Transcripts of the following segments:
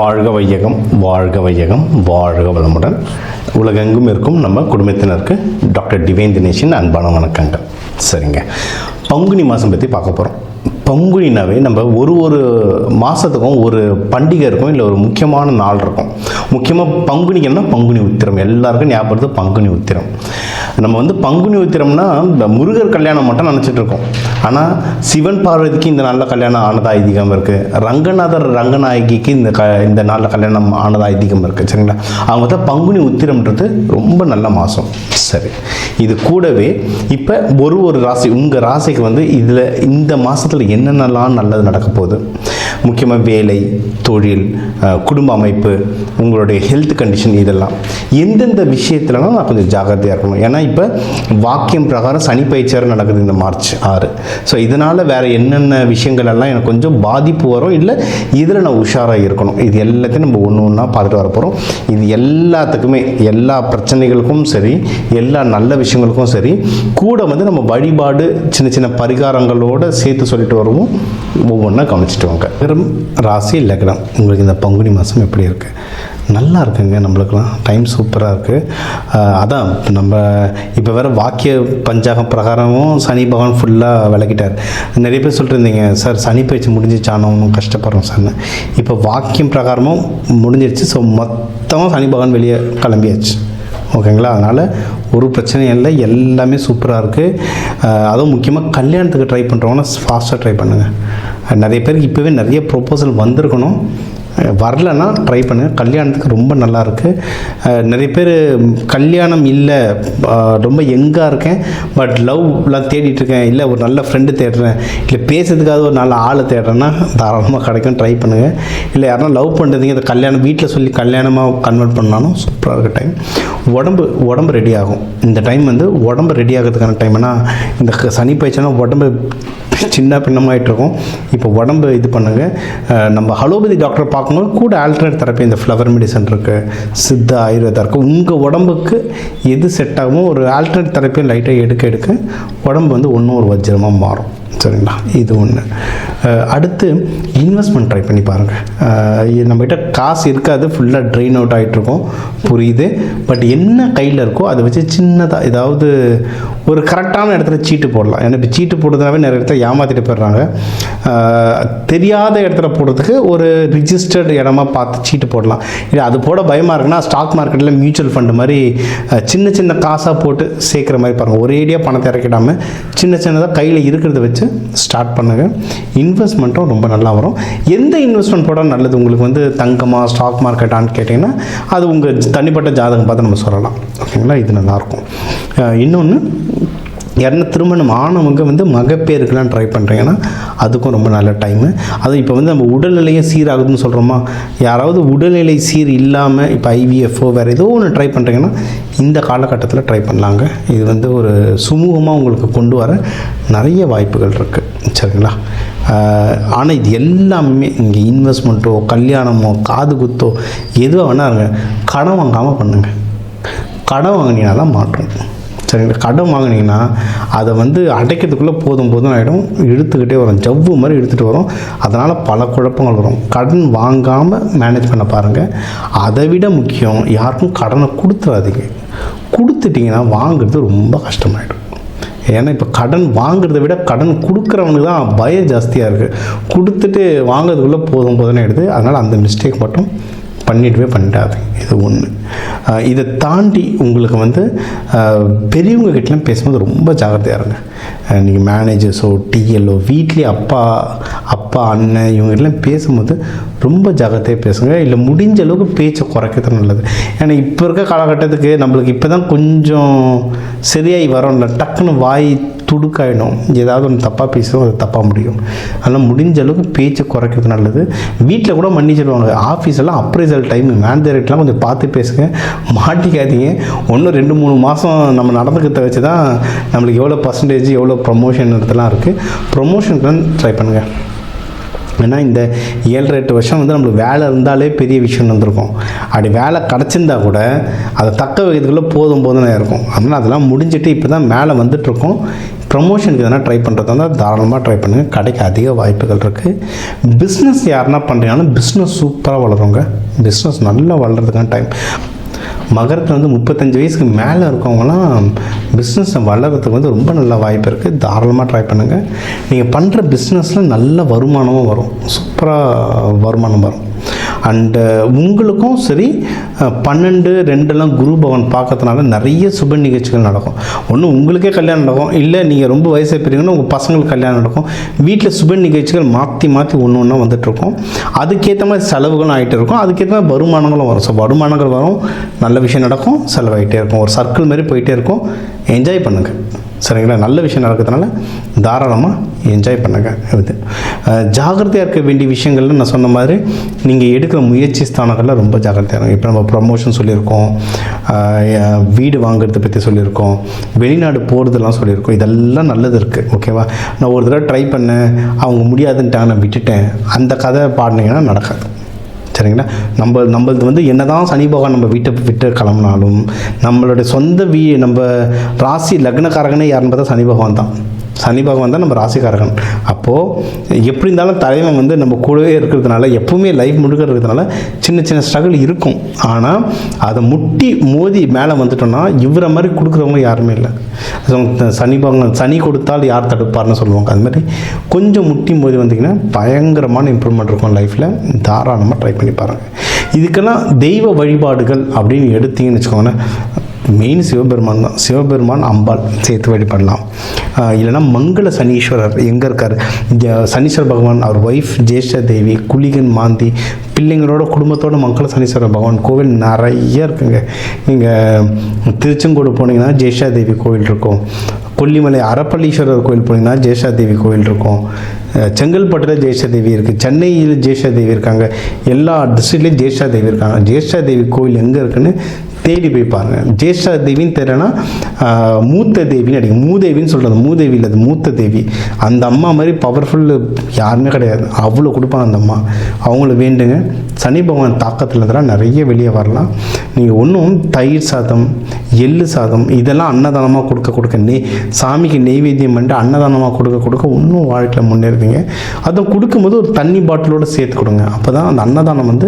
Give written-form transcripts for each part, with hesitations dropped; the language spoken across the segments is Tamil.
வாழ்க வையகம், வாழ்க வையகம், வாழ்க வளமுடன். உலகெங்கும் இருக்கும் நம்ம குடும்பத்தினருக்கு டாக்டர் டிவைன் தினேஷின் அன்பான வணக்கங்கள். சரிங்க, பங்குனி மாதம் பற்றி பார்க்க போகிறோம். பங்குனினாவே நம்ம ஒரு மாதத்துக்கும் ஒரு பண்டிகை இருக்கும், இல்லை ஒரு முக்கியமான நாள் இருக்கும். முக்கியமாக பங்குனிக்குன்னா பங்குனி உத்திரம், எல்லாருக்கும் ஞாபகப்படுது பங்குனி உத்திரம். நம்ம பங்குனி உத்திரம்னா முருகர் கல்யாணம் மட்டும் நினச்சிட்டு இருக்கோம். ஆனால் சிவன் பார்வதிக்கு இந்த நாளில் கல்யாணம் ஆனதா ஐதீகம் இருக்குது. ரங்கநாதர் ரங்கநாயகிக்கு இந்த நாளில் கல்யாணம் ஆனதா ஐதீகம் இருக்குது. சரிங்களா, அவங்க தான் பங்குனி உத்திரம்ன்றது ரொம்ப நல்ல மாதம். சரி, இது கூடவே இப்போ ஒரு ராசி, உங்கள் ராசிக்கு இதில் இந்த மாதத்தில் என்னென்னலாம் நல்லது நடக்க போகுது, முக்கியமாக வேலை, தொழில், குடும்ப அமைப்பு, உங்களுடைய ஹெல்த் கண்டிஷன், இதெல்லாம் எந்தெந்த விஷயத்துலலாம் நான் கொஞ்சம் ஜாகிரதையாக இருக்கணும். ஏன்னா இப்போ வாக்கியம் பிரகாரம் சனி பயிற்சியார் நடக்குது இந்த மார்ச் 6. ஸோ இதனால் வேறு என்னென்ன விஷயங்கள் எல்லாம் எனக்கு கொஞ்சம் பாதிப்பு வரும், இல்லை இதில் நான் உஷாராக இருக்கணும். இது எல்லாத்தையும் நம்ம ஒன்று ஒன்றா பார்த்துட்டு வர போகிறோம். இது எல்லாத்துக்குமே, எல்லா பிரச்சனைகளுக்கும் சரி, எல்லா நல்ல விஷயங்களுக்கும் சரி, கூட நம்ம வழிபாடு சின்ன சின்ன பரிகாரங்களோடு சேர்த்து சொல்லிட்டு வருவோம். ஒவ்வொன்றா கவனிச்சுட்டு வாங்க. ராசி லக்னம், உங்களுக்கு இந்த பங்குனி மாதம் எப்படி இருக்குது? நல்லா இருக்குங்க, நம்மளுக்கெல்லாம் டைம் சூப்பராக இருக்குது. அதான் நம்ம இப்போ வேறு வாக்கிய பஞ்சாகம் பிரகாரமும் சனி பகவான் ஃபுல்லாக விளக்கிட்டார். நிறைய பேர் சொல்லிட்டுருந்தீங்க, சார் சனி பயிற்சி முடிஞ்சிச்சானோன்னு கஷ்டப்படுறோம் சார்னு. இப்போ வாக்கியம் பிரகாரமும் முடிஞ்சிருச்சு. ஸோ மொத்தமாக சனி பகவான் வெளியே கிளம்பியாச்சு. ஓகேங்களா, அதனால் ஒரு பிரச்சனையும் இல்லை, எல்லாமே சூப்பராக இருக்குது. அதுவும் முக்கியமாக கல்யாணத்துக்கு ட்ரை பண்ணுறவங்கன்னா ஃபாஸ்ட்டாக ட்ரை பண்ணுங்கள். நிறைய பேருக்கு இப்போவே நிறைய ப்ரொப்போசல் வந்திருக்கணும், வரலன்னா ட்ரை பண்ணுங்கள். கல்யாணத்துக்கு ரொம்ப நல்லாயிருக்கு. நிறைய பேர் கல்யாணம் இல்லை, ரொம்ப யங்காக இருக்கேன், பட் லவ்லாம் தேடிட்டுருக்கேன், இல்லை ஒரு நல்ல ஃப்ரெண்டு தேடுறேன், இல்லை பேசுறதுக்காக ஒரு நல்ல ஆளை தேடுறேன்னா தாராளமாக கிடைக்கும், ட்ரை பண்ணுங்கள். இல்லை யாருன்னா லவ் பண்ணுறதுங்க, இந்த கல்யாணம் வீட்டில் சொல்லி கல்யாணமாக கன்வெர்ட் பண்ணாலும் சூப்பராக இருக்க டைம். உடம்பு ரெடி ஆகும் இந்த டைம். உடம்பு ரெடி ஆகிறதுக்கான டைம்னா இந்த சனி பயிற்சினா உடம்பு சின்ன பின்னமாகிட்ருக்கும். இப்போ உடம்பு இது பண்ணுங்கள். நம்ம அலோபதி டாக்டர் பார்க்கும்போது கூட ஆல்டர்னேட் தெரப்பி, இந்த ஃப்ளவர் மெடிசன் இருக்குது, சித்தா ஆயுர்வேதா இருக்குது. உங்கள் உடம்புக்கு எது செட் ஆகுமோ ஒரு ஆல்டர்னேட் தெரப்பியும் லைட்டாக எடுக்க உடம்பு ஒன்றும் ஒரு வஜ்ரமாக மாறும். சரிங்களா, இது ஒன்று. அடுத்து இன்வெஸ்ட்மெண்ட் ட்ரை பண்ணி பாருங்கள். நம்மகிட்ட காசு இருக்காது, ஃபுல்லாக ட்ரெயின் அவுட் ஆகிட்ருக்கோம், புரியுது. பட் என்ன கையில் இருக்கோ அதை வச்சு சின்னதாக ஏதாவது ஒரு கரெக்டான இடத்துல சீட்டு போடலாம். ஏன்னா இப்போ சீட்டு போடுறதுனாவே நிறைய இடத்துல ஏமாற்றிட்டு போயிடுறாங்க. தெரியாத இடத்துல போடுறதுக்கு ஒரு ரிஜிஸ்டர்டு இடமா பார்த்து சீட்டு போடலாம். இல்லை அது போட பயமாக இருக்குன்னா ஸ்டாக் மார்க்கெட்டில் மியூச்சுவல் ஃபண்டு மாதிரி சின்ன சின்ன காசாக போட்டு சேர்க்குற மாதிரி பாருங்கள். ஒரேடியாக பணத்தை இறக்கிடாமல் சின்னதாக கையில் இருக்கிறத வச்சு ஸ்டார்ட் பண்ணுங்கள். இன்வெஸ்ட்மெண்ட்டும் ரொம்ப நல்லா வரும். எந்த இன்வெஸ்ட்மெண்ட் போட்டால் நல்லது உங்களுக்கு தங்கமாக ஸ்டாக் மார்க்கெட்டான்னு கேட்டிங்கன்னா அது உங்கள் தனிப்பட்ட ஜாதகம் பார்த்து நம்ம சொல்லலாம். ஓகேங்களா, இது நல்லாயிருக்கும். இன்னொன்று, யாருன்னா திருமணம் ஆனவங்க மகப்பேருக்கெலாம் ட்ரை பண்ணுறீங்கன்னா அதுக்கும் ரொம்ப நல்ல டைமு. அதுவும் இப்போ நம்ம உடல்நிலையும் சீராகுதுன்னு சொல்கிறோமா, யாராவது உடல்நிலை சீர் இல்லாமல் இப்போ ஐவிஎஃப்ஓ வேறு ஏதோ ஒன்று ட்ரை பண்ணுறீங்கன்னா இந்த காலகட்டத்தில் ட்ரை பண்ணலாங்க. இது ஒரு சுமூகமாக உங்களுக்கு கொண்டு வர நிறைய வாய்ப்புகள் இருக்குது. சரிங்களா, ஆனால் இது எல்லாமே இங்கே இன்வெஸ்ட்மெண்ட்டோ கல்யாணமோ காது குத்தோ எதுவாக வேணாருங்க, கடன் வாங்காமல் பண்ணுங்கள். கடன் வாங்கினீங்கன்னா தான் மாற்றம். சரிங்களா, கடன் வாங்கினீங்கன்னா அதை அடைக்கிறதுக்குள்ளே போதும் ஆகிடும், இழுத்துக்கிட்டே வரும், ஜவ்வு மாதிரி இழுத்துகிட்டு வரும். அதனால் பல குழப்பங்கள் வரும். கடன் வாங்காமல் மேனேஜ் பண்ண பாருங்கள். அதை விட முக்கியம், யாருக்கும் கடனை கொடுத்துடாதீங்க. கொடுத்துட்டிங்கன்னா வாங்குறது ரொம்ப கஷ்டமாயிடும். ஏன்னா இப்போ கடன் வாங்குறத விட கடன் கொடுக்குறவனுக்கு தான் பயம் ஜாஸ்தியாக இருக்குது. கொடுத்துட்டு வாங்குறதுக்குள்ளே போதும் ஆகிடுது. அதனால் அந்த மிஸ்டேக் மட்டும் பண்ணிடாது. இது ஒன்று. இதை தாண்டி உங்களுக்கு பெரியவங்க கிட்டலாம் பேசும்போது ரொம்ப ஜாகிரதையாக இருங்க. நீங்கள் மேனேஜர்ஸோ டிஎல்ஓ வீட்லேயே அப்பா அண்ணன் இவங்கெல்லாம் பேசும்போது ரொம்ப ஜாகிரதையாக பேசுங்க. இல்லை முடிஞ்ச அளவுக்கு பேச்சை குறைக்கிறது நல்லது. ஏன்னா இப்போ இருக்க காலகட்டத்துக்கு நம்மளுக்கு இப்போ தான் கொஞ்சம் சரியாகி வரோம்ல, டக்குன்னு வாய் துடுக்காயிடும். ஏதாவது ஒன்று தப்பாக பேசுவோம், அது தப்பாக முடியும். அதனால் முடிஞ்ச அளவுக்கு பேச்சை குறைக்கிறது நல்லது. வீட்டில் கூட மன்னிச்சிடுவாங்க. ஆஃபீஸெல்லாம் அப்ரைசல் டைம், மேனேஜர்கிட்டலாம் கொஞ்சம் பார்த்து பேசுங்க, மாட்டிக்காதீங்க. 1-2-3 மாதம் நம்ம நடந்துக்கிறத வச்சு தான் நம்மளுக்கு எவ்வளோ பர்சன்டேஜ் எவ்வளோ ப்ரொமோஷன் இதெல்லாம் இருக்குது. ப்ரொமோஷனுக்கு தான் ட்ரை பண்ணுங்கள். ஏன்னா இந்த 7-8 வருஷம் நம்மளுக்கு வேலை இருந்தாலே பெரிய விஷயம் வந்திருக்கும். அப்படி வேலை கிடச்சிருந்தா கூட அதை தக்க வைக்கிறதுக்குள்ளே போதும் இருக்கும். அதனால் அதெல்லாம் முடிஞ்சிட்டு இப்போ தான் மேலே வந்துட்டுருக்கோம். ப்ரமோஷனுக்கு எதனா ட்ரை பண்ணுறதா இருந்தால் தாராளமாக ட்ரை பண்ணுங்கள், கடைக்கு அதிக வாய்ப்புகள் இருக்குது. பிஸ்னஸ் யாருன்னா பண்ணுறீங்கன்னா பிஸ்னஸ் சூப்பராக வளருங்க, பிஸ்னஸ் நல்லா வளர்கிறதுக்கான டைம். மகரத்தில் வந்து 35 வயசுக்கு மேலே இருக்கவங்களாம் பிஸ்னஸ் வளர்கிறதுக்கு வந்து ரொம்ப நல்ல வாய்ப்பு இருக்குது, தாராளமாக ட்ரை பண்ணுங்கள். நீங்கள் பண்ணுற பிஸ்னஸில் நல்ல வருமானமும் வரும், சூப்பராக வருமானம் வரும். அண்டு உங்களுக்கும் சரி 12-2 குரு பகவான் பார்க்கறதுனால நிறைய சுப நிகழ்ச்சிகள் நடக்கும். ஒன்று உங்களுக்கே கல்யாணம் நடக்கும், இல்லை நீங்கள் ரொம்ப வயசாக பெரியவங்கன்னா உங்கள் பசங்களுக்கு கல்யாணம் நடக்கும். வீட்டில் சுப நிகழ்ச்சிகள் மாற்றி ஒன்று ஒன்றா வந்துட்டுருக்கும். அதுக்கேற்ற மாதிரி செலவுகளும் ஆகிட்டு இருக்கும், அதுக்கேற்ற மாதிரி வருமானங்களும் வரும். ஸோ வருமானங்கள் வரும், நல்ல விஷயம் நடக்கும், செலவாகிட்டே இருக்கும், ஒரு சர்க்கிள் மாதிரி போயிட்டே இருக்கும். என்ஜாய் பண்ணுங்கள், சரிங்களா? நல்ல விஷயம் நடக்கிறதுனால தாராளமாக என்ஜாய் பண்ணுங்கள். இது ஜாகிரதையாக இருக்க வேண்டிய விஷயங்கள்ல நான் சொன்ன மாதிரி நீங்கள் எடுக்கிற முயற்சி ஸ்தானங்களில் ரொம்ப ஜாகிரதையாக இருக்கும். இப்போ நம்ம ப்ரமோஷன் சொல்லியிருக்கோம், வீடு வாங்குறதை பற்றி சொல்லியிருக்கோம், வெளிநாடு போகிறதெல்லாம் சொல்லியிருக்கோம். இதெல்லாம் நல்லது இருக்குது, ஓகேவா? நான் ஒரு தடவை ட்ரை பண்ணேன், அவங்க முடியாதுன்ட்டாங்க, நான் விட்டுட்டேன், அந்த கதை பாடினீங்கன்னா நடக்காது, சரிங்களா? நம்மளது வந்து என்ன தான் சனி பகவான் நம்ம வீட்டை விட்டு கிளம்புனாலும் நம்மளுடைய சொந்த நம்ம ராசி லக்னக்காரகனே யாருன்னு பார்த்தா சனி பகவான் தான். சனி பகவான் தான் நம்ம ராசிக்காரகன். அப்போது எப்படி இருந்தாலும் தலைவன் வந்து நம்ம கூடவே இருக்கிறதுனால எப்பவுமே லைஃப் முழுக்க இருக்கிறதுனால சின்ன சின்ன ஸ்ட்ரகிள் இருக்கும். ஆனால் அதை முட்டி மோதி மேலே வந்துட்டோம்னா இவரை மாதிரி கொடுக்குறவங்க யாருமே இல்லை. சனி பகவான் சனி கொடுத்தால் யார் தடுப்பார்னு சொல்லுவாங்க. அது மாதிரி கொஞ்சம் முட்டி மோதி வந்தீங்கன்னா பயங்கரமான இம்ப்ரூவ்மெண்ட் இருக்கும் லைஃப்பில். தாராளமாக ட்ரை பண்ணி பாருங்கள். இதுக்கெல்லாம் தெய்வ வழிபாடுகள் அப்படின்னு எடுத்தீங்கன்னு வச்சுக்கோங்களேன், மெயின் சிவபெருமான் தான். சிவபெருமான், அம்பாள் சேர்த்து வழிபடலாம். இல்லைனா மங்கள சனீஸ்வரர் எங்கே இருக்கார், சனீஸ்வர பகவான், அவர் ஒய்ஃப் ஜேஷ்டா தேவி, குளிகன் மாந்தி, பிள்ளைங்களோட குடும்பத்தோட மங்கள சனீஸ்வர பகவான் கோவில் நிறைய இருக்குங்க. நீங்கள் திருச்செங்கோடு போனீங்கன்னா ஜேஷ்டா தேவி கோவில் இருக்கும், கொல்லிமலை அரப்பள்ளீஸ்வரர் கோவில் போனீங்கன்னா ஜேஷ்டா தேவி கோவில் இருக்கும், செங்கல்பட்டில் ஜேஷ்டா தேவி இருக்குது, சென்னையில் ஜேஷ்டா தேவி இருக்காங்க, எல்லா டிஸ்ட்ரிக்ட்லேயும் ஜேஷ்டா தேவி இருக்காங்க. ஜேஷ்டா தேவி கோவில் எங்கே இருக்குன்னு தேடி போய் பாருங்கள். ஜேஷ்டா தேவின்னு தெரியலனா மூத்த தேவின்னு அடிக்கும். மூதேவின்னு சொல்கிறது மூதேவி இல்லை, அது மூத்த தேவி. அந்த அம்மா மாதிரி பவர்ஃபுல் யாருமே கிடையாது, அவ்வளோ கொடுப்பாங்க அந்த அம்மா. அவங்கள வேண்டுங்க. சனி பகவான் தாக்கத்தில் இருந்தால் நிறைய வெளியே வரலாம். நீங்கள் ஒன்றும் தயிர் சாதம், எள்ளு சாதம் இதெல்லாம் அன்னதானமாக கொடுக்க சாமிக்கு நெய்வேத்தியம் பண்ணிட்டு அன்னதானமாக கொடுக்க இன்னும் வாழ்க்கையில் முன்னேறுவீங்க. அதுவும் கொடுக்கும்போது ஒரு தண்ணி பாட்டிலோடு சேர்த்து கொடுங்க. அப்போ தான் அந்த அன்னதானம் வந்து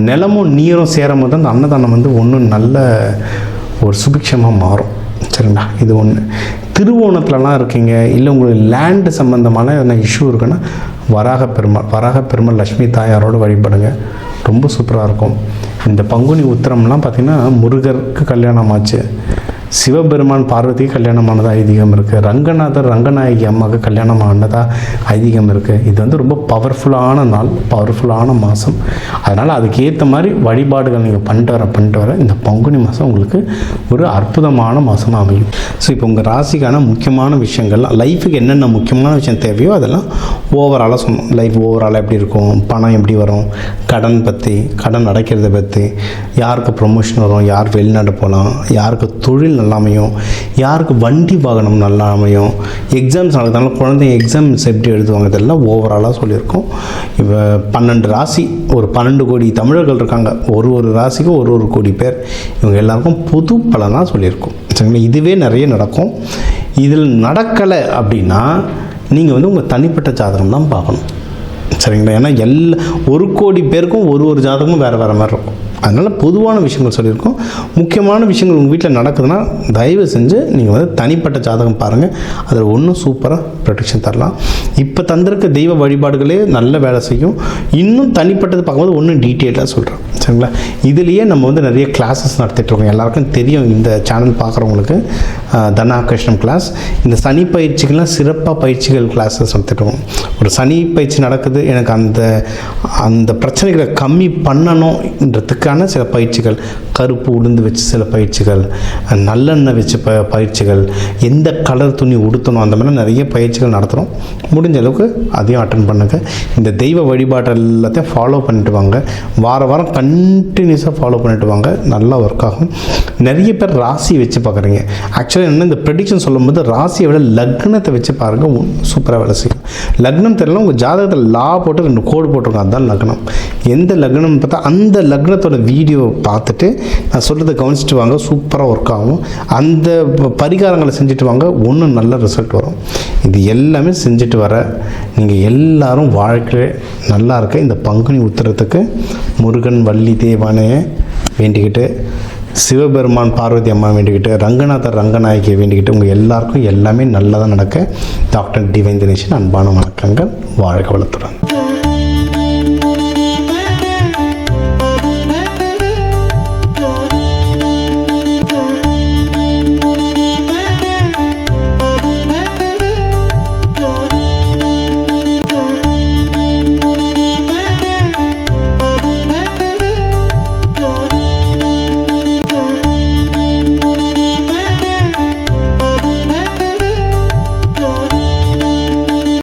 நிலமும் நீரும் சேரும் போது அந்த அன்னதானம் வந்து ஒன்றும் நல்ல ஒரு சுபிக்ஷமாக மாறும், சரிங்களா? இது ஒன்று. திருவோணத்துலலாம் இருக்கீங்க, இல்லை உங்களுக்கு லேண்டு சம்மந்தமான எதனா இஷ்யூ இருக்குன்னா வராக பெருமாள் லட்சுமி தாயாரோடு வழிபடுங்க, ரொம்ப சூப்பராக இருக்கும். இந்த பங்குனி உத்திரம்லாம் பார்த்திங்கன்னா முருகருக்கு கல்யாணம் ஆச்சு, சிவபெருமான் பார்வதிக்கு கல்யாணமானதாக ஐதீகம் இருக்குது, ரங்கநாதர் ரங்கநாயகி அம்மாவுக்கு கல்யாணம் ஆனதாக ஐதீகம் இருக்குது. இது வந்து ரொம்ப பவர்ஃபுல்லான நாள், பவர்ஃபுல்லான மாதம். அதனால் அதுக்கேற்ற மாதிரி வழிபாடுகள் நீங்கள் பண்ணிட்டு வர இந்த பங்குனி மாதம் உங்களுக்கு ஒரு அற்புதமான மாதமாக அமையும். ஸோ இப்போ உங்கள் ராசிக்கான முக்கியமான விஷயங்கள்லாம், லைஃபுக்கு என்னென்ன முக்கியமான விஷயம் தேவையோ அதெல்லாம் ஓவராலாக சொன்னோம். லைஃப் ஓவராலாக எப்படி இருக்கும், பணம் எப்படி வரும், கடன் அடைக்கிறத பற்றி, யாருக்கு ப்ரொமோஷன் வரும், யார் வெளிநாடு போகலாம், யாருக்கு தொழில் நல்லா அமையும், யாருக்கு வண்டி வாகனம் நல்லா அமையும், எக்ஸாம்ஸ் நடக்கிறதுனால குழந்தைங்க எக்ஸாம்ஸ் எப்படி எழுதுவாங்க, இதெல்லாம் ஓவராலாக சொல்லியிருக்கோம். இப்போ 12 ராசி, ஒரு 12 கோடி தமிழர்கள் இருக்காங்க, ஒரு ராசிக்கும் ஒரு கோடி பேர், இவங்க எல்லாருக்கும் பொது பலனாக சொல்லியிருக்கோம், சரிங்களா? இதுவே நிறைய நடக்கும். இதில் நடக்கலை அப்படின்னா நீங்கள் வந்து உங்கள் தனிப்பட்ட ஜாதகம் தான் பார்க்கணும், சரிங்களா? ஏன்னா 1 கோடி பேருக்கும் ஒரு ஜாதகமும் வேறு மாதிரி இருக்கும். அதனால் பொதுவான விஷயங்கள் சொல்லியிருக்கோம். முக்கியமான விஷயங்கள் உங்கள் வீட்டில் நடக்குதுன்னா தயவு செஞ்சு நீங்கள் வந்து தனிப்பட்ட ஜாதகம் பாருங்கள், அதில் ஒன்றும் சூப்பராக ப்ரொடெக்ஷன் தரலாம். இப்போ தந்திருக்க தெய்வ வழிபாடுகளே நல்ல வேலை செய்யும். இன்னும் தனிப்பட்டது பார்க்கும்போது ஒன்றும் டீட்டெயிலாக சொல்கிறேன், சரிங்களா? இதுலேயே நம்ம வந்து நிறைய கிளாஸஸ் நடத்திட்டுருக்கோம். எல்லாருக்கும் தெரியும், இந்த சேனல் பார்க்குறவங்களுக்கு தனாகிருஷ்ணம் கிளாஸ், இந்த சனி பயிற்சிகள்லாம் சிறப்பாக பயிற்சிகள் கிளாஸஸ் நடத்திட்டுருக்கோம். ஒரு சனி பயிற்சி நடக்குது, எனக்கு அந்த பிரச்சனைகளை கம்மி பண்ணணுன்றதுக்கான சில பயிற்சிகள், கருப்பு உளுந்து வச்சு சில பயிற்சிகள், நல்லெண்ணெய் வச்சு பயிற்சிகள், எந்த கலர் துணி உடுத்தணும், அந்த மாதிரி நிறைய பயிற்சிகள் நடத்துகிறோம். முடிஞ்ச அளவுக்கு அதையும் அட்டன் பண்ணுங்கள். இந்த தெய்வ வழிபாடு எல்லாத்தையும் ஃபாலோ பண்ணிட்டு வாங்க. வாரம் கண்டினியூஸாக ஃபாலோ பண்ணிட்டு வாங்க, நல்லா ஒர்க் ஆகும். நிறைய பேர் ராசி வச்சு பார்க்குறீங்க. ஆக்சுவலாக என்ன, இந்த ப்ரெடிக்ஷன் சொல்லும்போது ராசியை விட லக்னத்தை வச்சு பாருங்கள், சூப்பராக வேலை செய்யும். லக்னம் தெரியல, உங்கள் ஜாதகத்தில் லாப போட்டு 2 கோடு போட்டிருக்கோம், அதுதான் லக்னம். எந்த லக்னம்னு பார்த்தா அந்த லக்னத்தோட வீடியோ பார்த்துட்டு நான் சொல்கிறத கவனிச்சுட்டு வாங்க, சூப்பராக ஒர்க் ஆகும். அந்த பரிகாரங்களை செஞ்சுட்டு வாங்க, ஒன்றும் நல்ல ரிசல்ட் வரும். இது எல்லாமே செஞ்சுட்டு வர நீங்கள் எல்லாரும் வாழ்க்கை நல்லா இருக்க இந்த பங்குனி உத்திரத்துக்கு முருகன் வள்ளி தேவானையை வேண்டிக்கிட்டு, சிவபெருமான் பார்வதி அம்மா வேண்டிக்கிட்டு, ரங்கநாதர் ரங்கநாயகியை வேண்டிக்கிட்டு உங்கள் எல்லாருக்கும் எல்லாமே நல்லதாக நடக்க டாக்டர் டிவைன் தினேஷன் அன்பான வணக்கங்கள். வாழ்க வளத்துடன்.